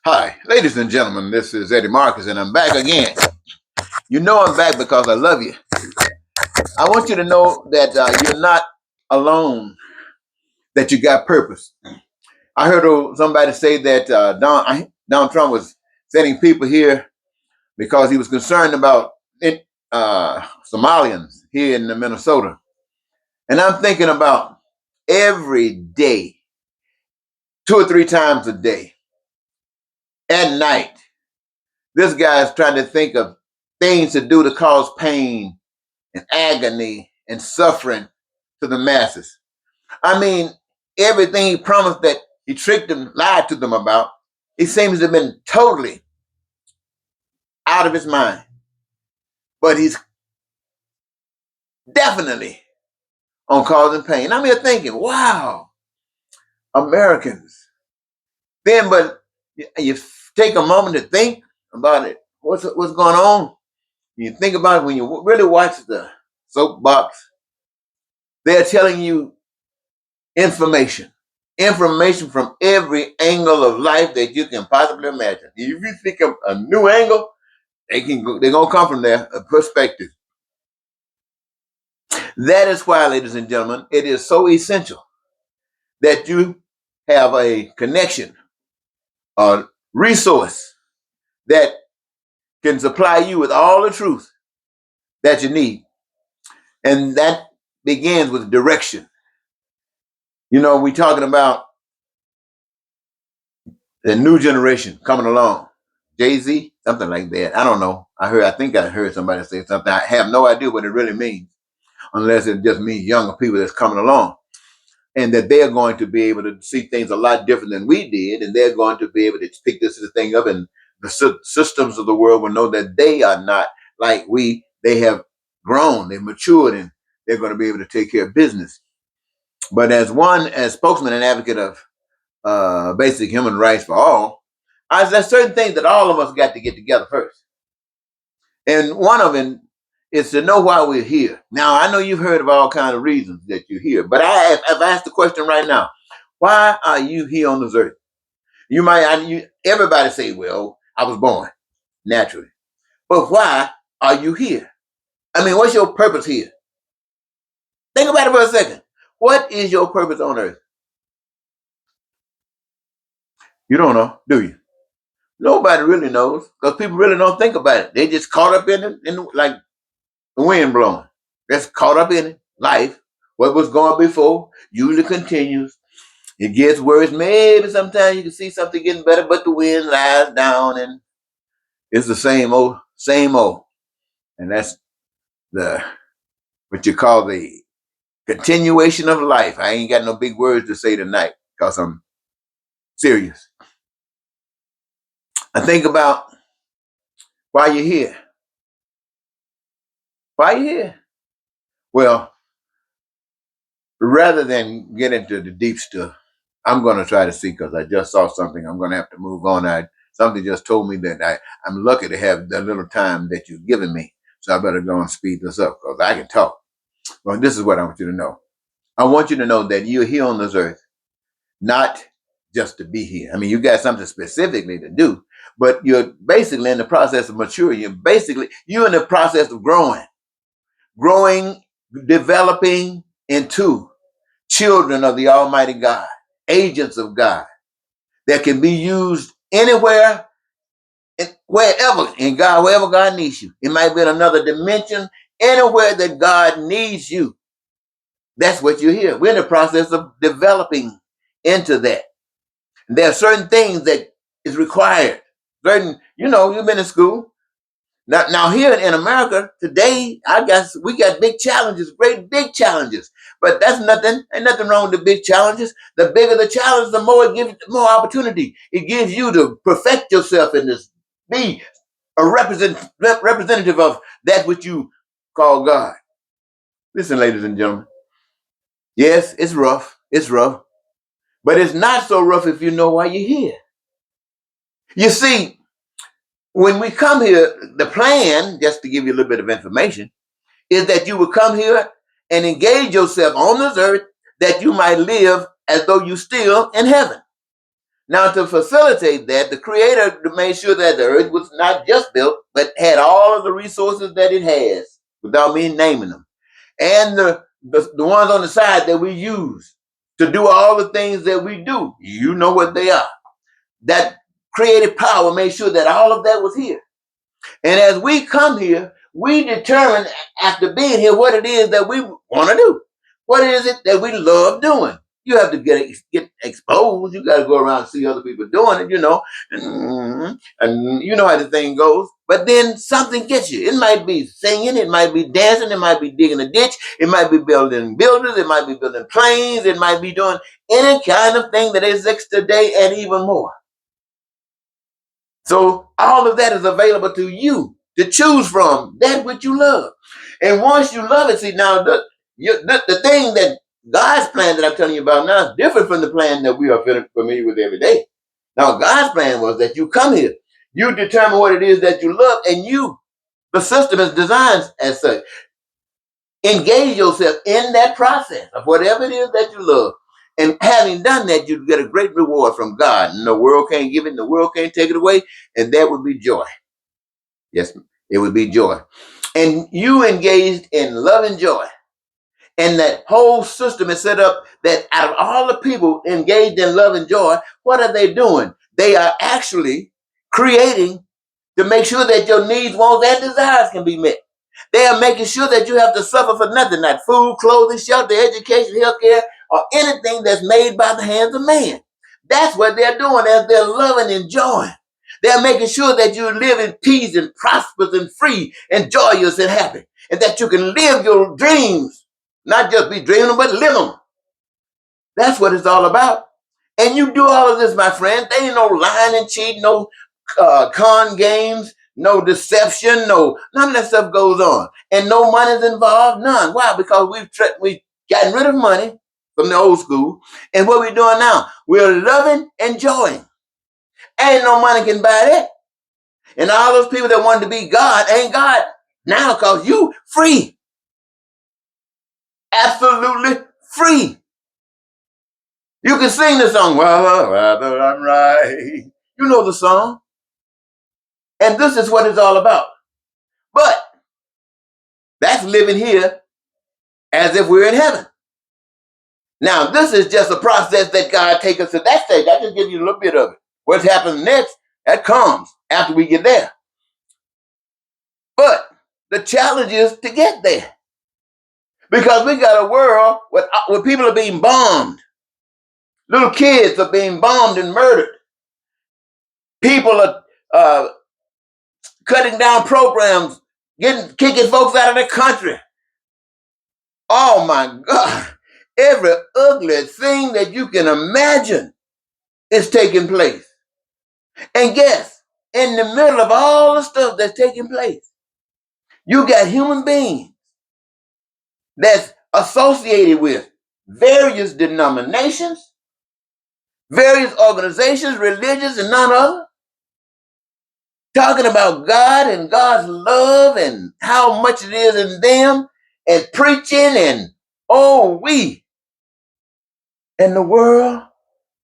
Hi, ladies and gentlemen, this is Eddie Marcus, and I'm back again. You know I'm back because I love you. I want you to know that you're not alone, that you got purpose. I heard somebody say that Donald Trump was sending people here because he was concerned about Somalians here in Minnesota. And I'm thinking about every day, 2 or 3 times a day, at night, this guy is trying to think of things to do to cause pain and agony and suffering to the masses. I mean, everything he promised that he tricked them, lied to them about, he seems to have been totally out of his mind. But he's definitely on causing pain. I'm here thinking, wow, Americans. But you take a moment to think about it. What's going on? You think about it when you really watch the soapbox. They're telling you information from every angle of life that you can possibly imagine. If you think of a new angle, they're gonna come from their perspective. That is why, ladies and gentlemen, it is so essential that you have a connection, a resource that can supply you with all the truth that you need. And that begins with direction. You know, we're talking about the new generation coming along. Jay-Z, something like that. I don't know. I think I heard somebody say something. I have no idea what it really means, unless it just means younger people that's coming along. And that they're going to be able to see things a lot different than we did. And they're going to be able to pick this thing up, and the systems of the world will know that they are not like we. They have grown, they've matured, and they're going to be able to take care of business. But as spokesman and advocate of basic human rights for all, there's certain things that all of us got to get together first. And one of them is to know why we're here. Now, I know you've heard of all kinds of reasons that you're here, but I've asked the question right now: why are you here on this earth? Everybody say, "Well, I was born naturally," but why are you here? I mean, what's your purpose here? Think about it for a second. What is your purpose on earth? You don't know, do you? Nobody really knows, because people really don't think about it. They just caught up in it, like the wind blowing. That's caught up in it. Life, what was going before, usually continues. It gets worse. Maybe sometimes you can see something getting better, but the wind lies down and it's the same old, same old. And that's the what you call the continuation of life. I ain't got no big words to say tonight because I'm serious. I think about why you're here. Why you here? Well, rather than get into the deep stuff, I'm going to try to see, because I just saw something. I'm going to have to move on. Something just told me that I'm lucky to have the little time that you've given me. So I better go and speed this up, because I can talk. Well, this is what I want you to know. I want you to know that you're here on this earth, not just to be here. I mean, you got something specifically to do, but you're basically in the process of maturing. You're in the process of growing, developing into children of the Almighty God, agents of God that can be used anywhere and wherever in God, wherever God needs you. It might be in another dimension, anywhere that God needs you. That's what you're here. We're in the process of developing into that. And there are certain things that is required. You've been in school. Now here in America today, I guess we got big challenges, great big challenges. But that's nothing. Ain't nothing wrong with the big challenges. The bigger the challenge, the more it gives more opportunity. It gives you to perfect yourself in this, be a representative of that which you call God. Listen, ladies and gentlemen. Yes, it's rough. It's rough. But it's not so rough if you know why you're here. You see, when we come here, the plan, just to give you a little bit of information, is that you will come here and engage yourself on this earth that you might live as though you're still in heaven. Now, to facilitate that, the Creator made sure that the earth was not just built, but had all of the resources that it has, without me naming them, and the ones on the side that we use to do all the things that we do. You know what they are. That creative power made sure that all of that was here. And as we come here, we determine after being here what it is that we want to do. What is it that we love doing? You have to get exposed. You got to go around and see other people doing it, and you know how the thing goes. But then something gets you. It might be singing, it might be dancing, it might be digging a ditch, it might be building buildings, it might be building planes, it might be doing any kind of thing that exists today and even more. So all of that is available to you to choose from, that which you love. And once you love it, see now the thing that God's plan that I'm telling you about now is different from the plan that we are familiar with every day. Now God's plan was that you come here, you determine what it is that you love, and the system is designed as such. Engage yourself in that process of whatever it is that you love. And having done that, you get a great reward from God. And the world can't give it, and the world can't take it away. And that would be joy. Yes, it would be joy. And you engaged in love and joy. And that whole system is set up that out of all the people engaged in love and joy, what are they doing? They are actually creating to make sure that your needs, wants, and desires can be met. They are making sure that you have to suffer for nothing, not food, clothing, shelter, education, health care, or anything that's made by the hands of man. That's what they're doing as they're loving and enjoying. They're making sure that you live in peace and prosperous and free and joyous and happy, and that you can live your dreams, not just be dreaming them, but live them. That's what it's all about. And you do all of this, my friend. There ain't no lying and cheating, no con games, no deception, none of that stuff goes on. And no money's involved, none. Why? Because we've gotten rid of money from the old school. And what we're doing now, we're loving and enjoying. Ain't no money can buy that. And all those people that wanted to be God ain't God now because you free. Absolutely free. You can sing the song, well, rather I'm right. You know the song. And this is what it's all about. But that's living here as if we're in heaven. Now, this is just a process that God takes us to that stage. I just give you a little bit of it. What's happening next, that comes after we get there. But the challenge is to get there. Because we got a world where people are being bombed. Little kids are being bombed and murdered. People are cutting down programs, kicking folks out of their country. Oh my God. Every ugly thing that you can imagine is taking place. And guess, in the middle of all the stuff that's taking place, you got human beings that's associated with various denominations, various organizations, religions, and none other, talking about God and God's love and how much it is in them, and preaching and and the world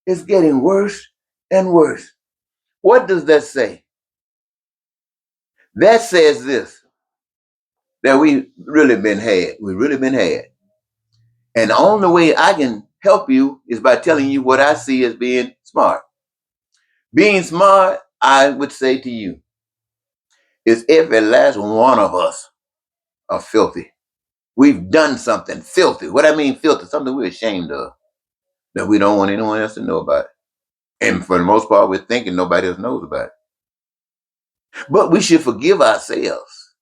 is getting worse and worse. What does that say? That says this, that we really been had. We really been had. And the only way I can help you is by telling you what I see as being smart. Being smart, I would say to you, is every last one of us are filthy. We've done something filthy. What I mean filthy, something we're ashamed of, that we don't want anyone else to know about it. And for the most part, we're thinking nobody else knows about it. But we should forgive ourselves.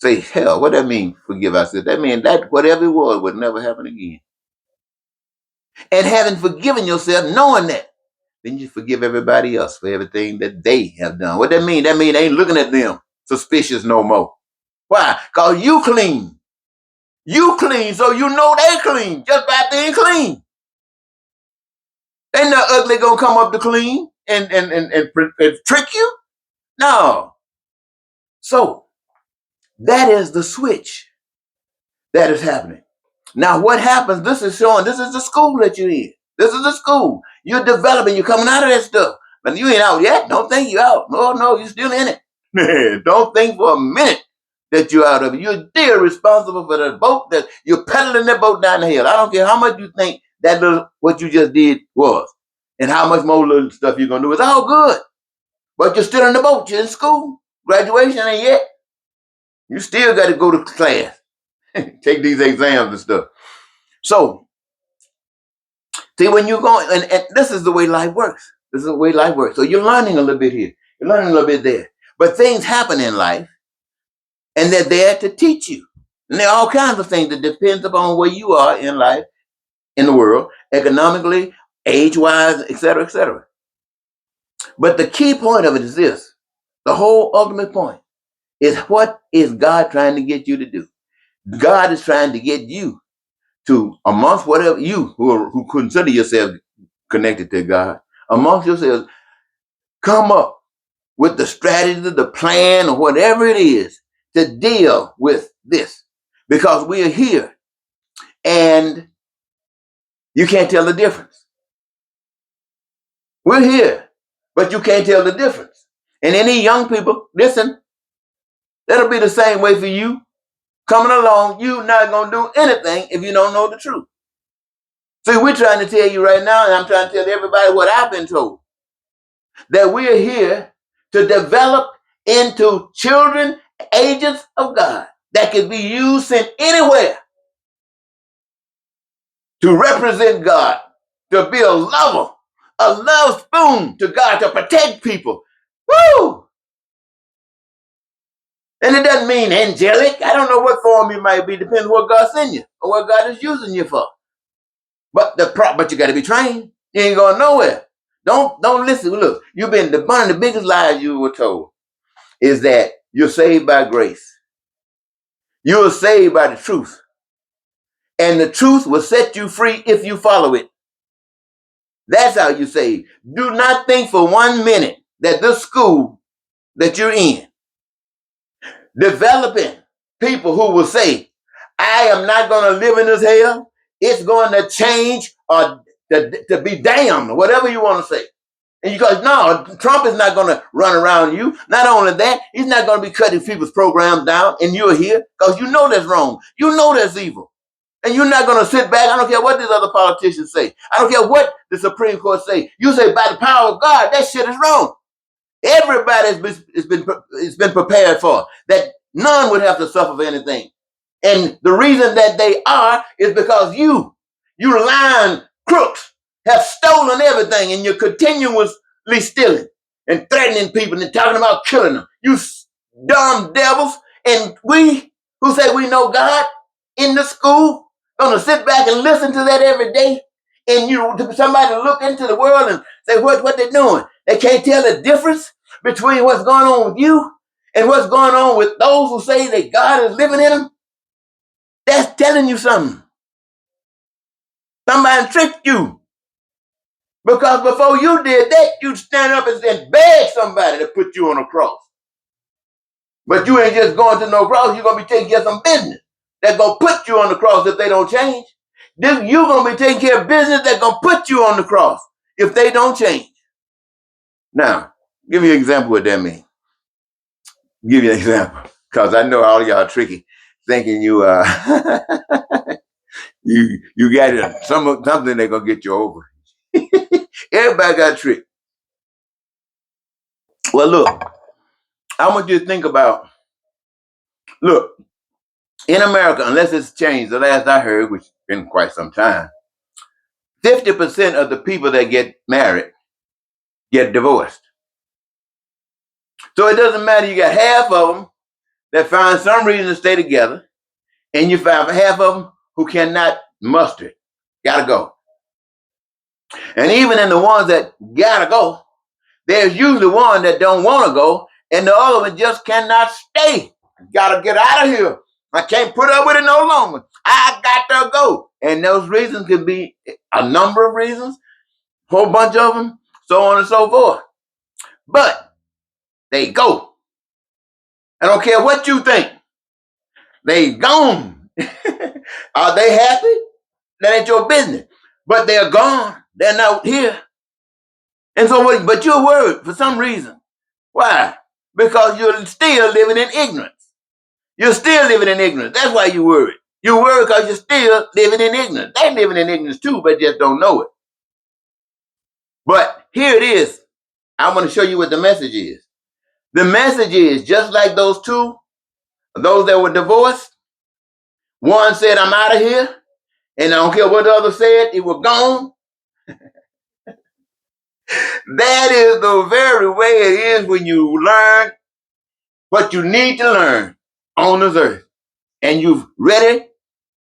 Say, hell, what that mean, forgive ourselves? That means that whatever it was would never happen again. And having forgiven yourself, knowing that, then you forgive everybody else for everything that they have done. What that mean? That mean they ain't looking at them suspicious no more. Why? Because you clean. You clean, so you know they clean just by being clean. Ain't no ugly gonna come up to clean and trick you. No. So that is the switch that is happening. Now what happens, this is the school that you're in. This is a school. You're developing. You're coming out of that stuff. But you ain't out yet. Don't think you're out. No, you're still in it. Don't think for a minute that you're out of it. You're still responsible for the boat that you're pedaling that boat down the hill. I don't care how much you think that little what you just did was, and how much more little stuff you're gonna do. It's all good. But you're still in the boat. You're in school. Graduation ain't yet. You still got to go to class, take these exams and stuff. So, see, when you're going, and this is the way life works. This is the way life works. So you're learning a little bit here. You're learning a little bit there. But things happen in life, and they're there to teach you. And there are all kinds of things that depends upon where you are in life, in the world, economically, age-wise, et cetera, et cetera. But the key point of it is this. The whole ultimate point is, what is God trying to get you to do? God is trying to get you to, amongst whatever you who consider yourself connected to God, amongst yourselves, come up with the strategy, the plan, or whatever it is to deal with this. Because we are here and you can't tell the difference. We're here, but you can't tell the difference. And any young people, listen, that'll be the same way for you. Coming along, you're not going to do anything if you don't know the truth. See, we're trying to tell you right now, and I'm trying to tell everybody what I've been told, that we're here to develop into children, agents of God, that can be used in anywhere to represent God, to be a lover, a love spoon to God, to protect people. Woo! And it doesn't mean angelic. I don't know what form you might be, depends on what God sends you or what God is using you for. But you got to be trained. You ain't going nowhere. Don't listen. Look, one of the biggest lies you were told is that you're saved by grace. You are saved by the truth. And the truth will set you free if you follow it. That's how you save. Do not think for 1 minute that this school that you're in, developing people who will say, I am not going to live in this hell. It's going to change or to be damned, whatever you want to say. And you go, no, Trump is not going to run around you. Not only that, he's not going to be cutting people's programs down, and you're here because you know that's wrong. You know that's evil. And you're not going to sit back. I don't care what these other politicians say. I don't care what the Supreme Court say. You say, by the power of God, that shit is wrong. Everybody's been prepared for that. None would have to suffer for anything. And the reason that they are is because you lying crooks, have stolen everything, and you're continuously stealing and threatening people and talking about killing them. You dumb devils. And we who say we know God in the school, gonna sit back and listen to that every day. And somebody look into the world and say what they're doing. They can't tell the difference between what's going on with you and what's going on with those who say that God is living in them. That's telling you something. Somebody tricked you. Because before you did that, you'd stand up and beg somebody to put you on a cross. But you ain't just going to no cross. You're going to be taking care of some business that's going to put you on the cross if they don't change. You're going to be taking care of business that's going to put you on the cross if they don't change. Now, give me an example of what that means. Give you an example. Because I know all of y'all are tricky, thinking you you got something they're going to get you over. Everybody got tricked. Well, look, I want you to think about, look, in America, unless it's changed, the last I heard, which has been quite some time, 50% of the people that get married get divorced. So it doesn't matter. You got half of them that find some reason to stay together, and you find half of them who cannot muster it. Gotta go. And even in the ones that gotta go, there's usually one that don't want to go, and the other one just cannot stay. Gotta get out of here. I can't put up with it no longer. I got to go. And those reasons could be a number of reasons, a whole bunch of them, so on and so forth. But they go. I don't care what you think. They gone. Are they happy? That ain't your business. But they're gone. They're not here. And so, but you're worried for some reason. Why? Because you're still living in ignorance. You're still living in ignorance. That's why you're worried. You're worried because you're still living in ignorance. They're living in ignorance too, but just don't know it. But here it is. I'm going to show you what the message is. The message is just like those that were divorced. One said, I'm out of here. And I don't care what the other said, it was gone. That is the very way it is when you learn what you need to learn on this earth. And you're ready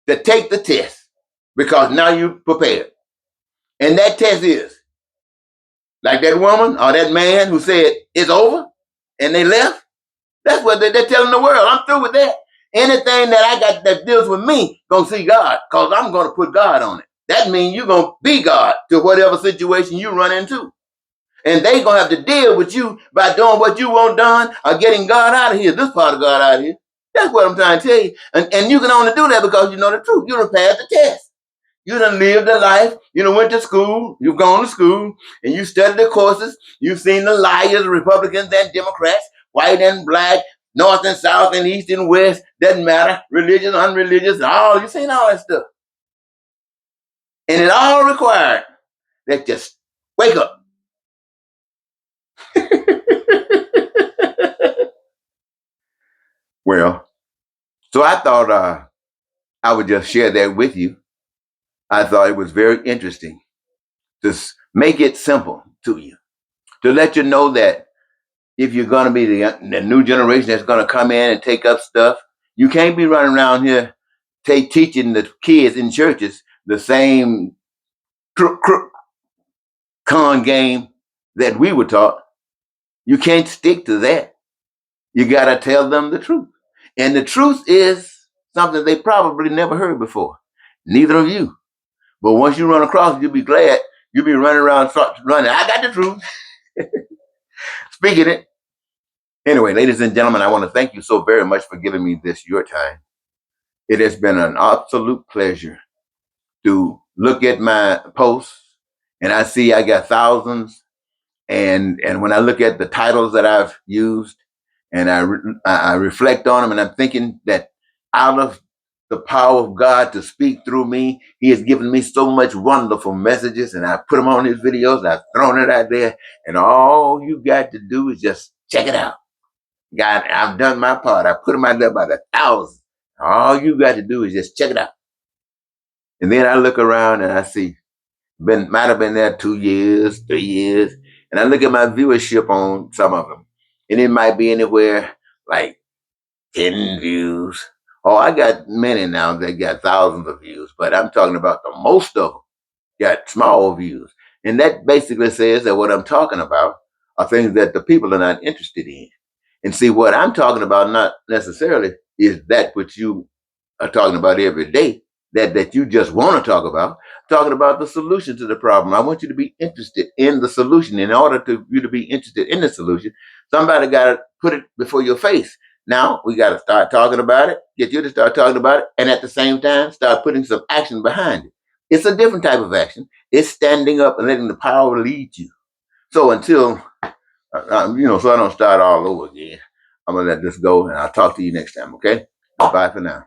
to take the test because now you're prepared. And that test is like that woman or that man who said, it's over, and they left. That's what they're telling the world. I'm through with that. Anything that I got that deals with me, gonna see God, because I'm gonna put God on it. That means you're gonna be God to whatever situation you run into. And they gonna have to deal with you by doing what you want done or getting God out of here, this part of God out of here. That's what I'm trying to tell you. And you can only do that because you know the truth. You done passed the test. You done lived a life. You done went to school. You've gone to school and you studied the courses. You've seen the liars, Republicans and Democrats, white and black, north and south and east and west. Doesn't matter. Religious, unreligious, all. You've seen all that stuff. And it all required that just wake up. Well, so I thought I would just share that with you. I thought it was very interesting to make it simple to you, to let you know that if you're going to be the new generation that's going to come in and take up stuff, you can't be running around here teaching the kids in churches the same con game that we were taught. You can't stick to that. You got to tell them the truth. And the truth is something they probably never heard before. Neither of you. But once you run across it, you'll be glad. You'll be running around running. I got the truth. Speaking it. Anyway, ladies and gentlemen, I want to thank you so very much for giving me this, your time. It has been an absolute pleasure to look at my posts, and I see I got thousands. And when I look at the titles that I've used, and I reflect on them, and I'm thinking that out of the power of God to speak through me, He has given me so much wonderful messages, and I put them on His videos. I've thrown it out there, and all you got to do is just check it out. God, I've done my part. I put them out there by the thousands. All you got to do is just check it out. And then I look around and I see, might have been there 2 years, 3 years. And I look at my viewership on some of them. And it might be anywhere like 10 views. Oh, I got many now that got thousands of views. But I'm talking about the most of them got small views. And that basically says that what I'm talking about are things that the people are not interested in. And see, what I'm talking about not necessarily is that which you are talking about every day, that you just want to talk about. Talking about the solution to the problem. I want you to be interested in the solution. In order to you to be interested in the solution, somebody got to put it before your face. Now we got to start talking about it, get you to start talking about it, and at the same time, start putting some action behind it. It's a different type of action. It's standing up and letting the power lead you. So until so I don't start all over again. I'm going to let this go, and I'll talk to you next time, okay? Bye for now.